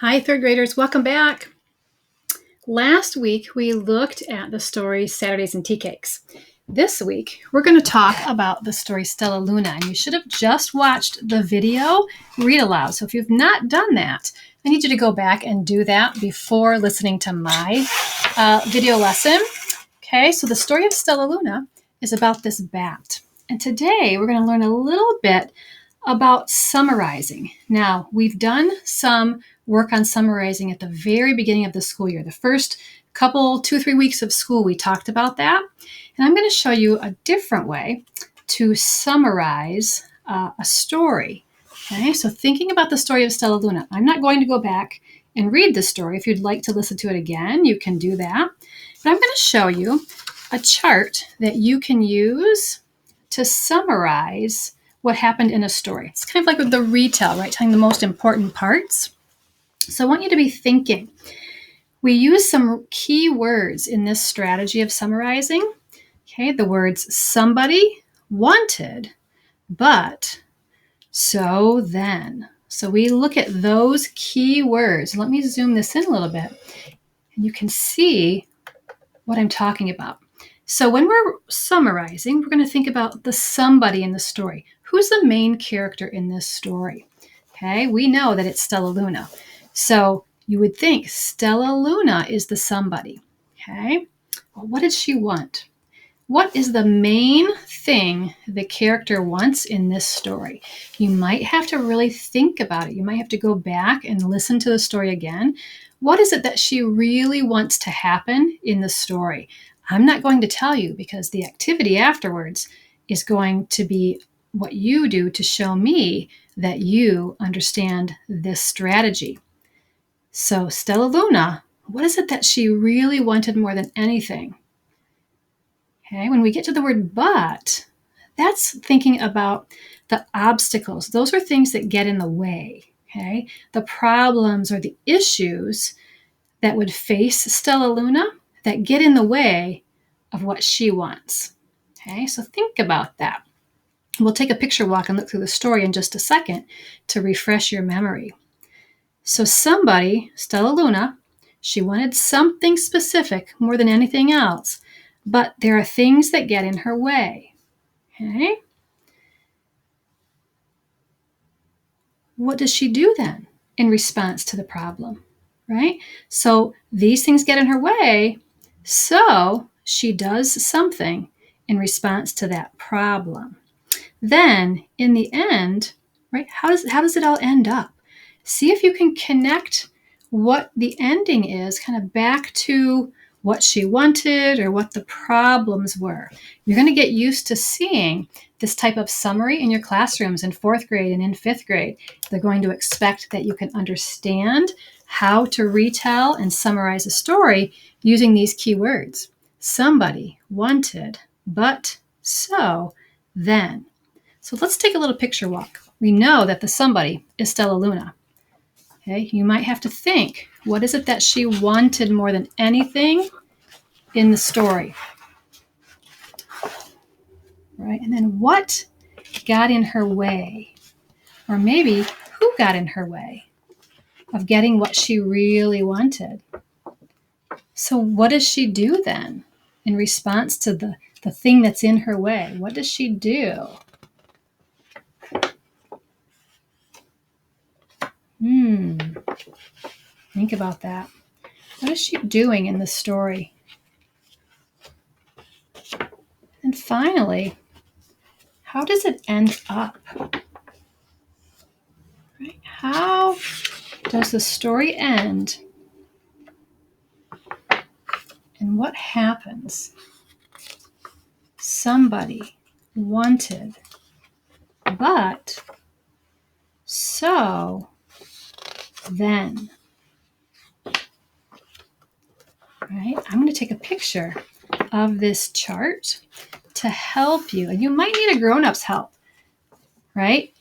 Hi, third graders. Welcome back. Last week, we looked at the story Saturdays and Tea Cakes. This week, we're going to talk about the story Stellaluna, and you should have just watched the video read aloud. So if you've not done that, I need you to go back and do that before listening to my video lesson. Okay, so the story of Stellaluna is about this bat. And today, we're going to learn a little bit about summarizing. Now, we've done some work on summarizing at the very beginning of the school year. The first couple, 2-3 weeks of school, we talked about that. And I'm going to show you a different way to summarize a story. Okay, so thinking about the story of Stellaluna, I'm not going to go back and read the story. If you'd like to listen to it again, you can do that. But I'm going to show you a chart that you can use to summarize what happened in a story. It's kind of like with the retell, right? Telling the most important parts. So I want you to be thinking. We use some key words in this strategy of summarizing. Okay, the words somebody, wanted, but, so then. So we look at those key words. Let me zoom this in a little bit, and you can see what I'm talking about. So when we're summarizing, we're going to think about the somebody in the story. Who's the main character in this story? Okay, we know that it's Stellaluna. So you would think Stellaluna is the somebody. Okay, well, what did she want? What is the main thing the character wants in this story? You might have to really think about it. You might have to go back and listen to the story again. What is it that she really wants to happen in the story? I'm not going to tell you because the activity afterwards is going to be what you do to show me that you understand this strategy. So Stellaluna, what is it that she really wanted more than anything? Okay, when we get to the word but, that's thinking about the obstacles. Those are things that get in the way. Okay, the problems or the issues that would face Stellaluna that get in the way of what she wants. Okay, so think about that. We'll take a picture walk and look through the story in just a second to refresh your memory. So somebody, Stellaluna, she wanted something specific more than anything else, but there are things that get in her way. Okay? What does she do then in response to the problem? Right? So these things get in her way, so she does something in response to that problem. Then, in the end, right, how does it all end up? See if you can connect what the ending is kind of back to what she wanted or what the problems were. You're going to get used to seeing this type of summary in your classrooms in 4th grade and in 5th grade. They're going to expect that you can understand how to retell and summarize a story using these key words. Somebody, wanted, but, so, then. So let's take a little picture walk. We know that the somebody is Stellaluna. Okay, you might have to think, what is it that she wanted more than anything in the story? Right, and then what got in her way? Or maybe who got in her way of getting what she really wanted? So what does she do then in response to the thing that's in her way? What does she do? Think about that. What is she doing in the story? And finally, how does it end up? Right? How does the story end? And what happens? Somebody wanted, but, so, then. Right? I'm going to take a picture of this chart to help you. And you might need a grown-up's help, right?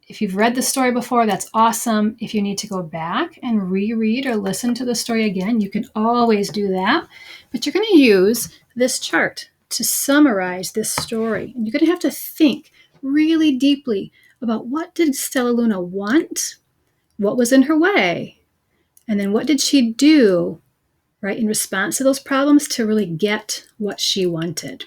If you've read the story before, that's awesome. If you need to go back and reread or listen to the story again, you can always do that. But you're going to use this chart to summarize this story. And you're going to have to think really deeply about what did Stellaluna want, what was in her way, And then what did she do, right, in response to those problems to really get what she wanted?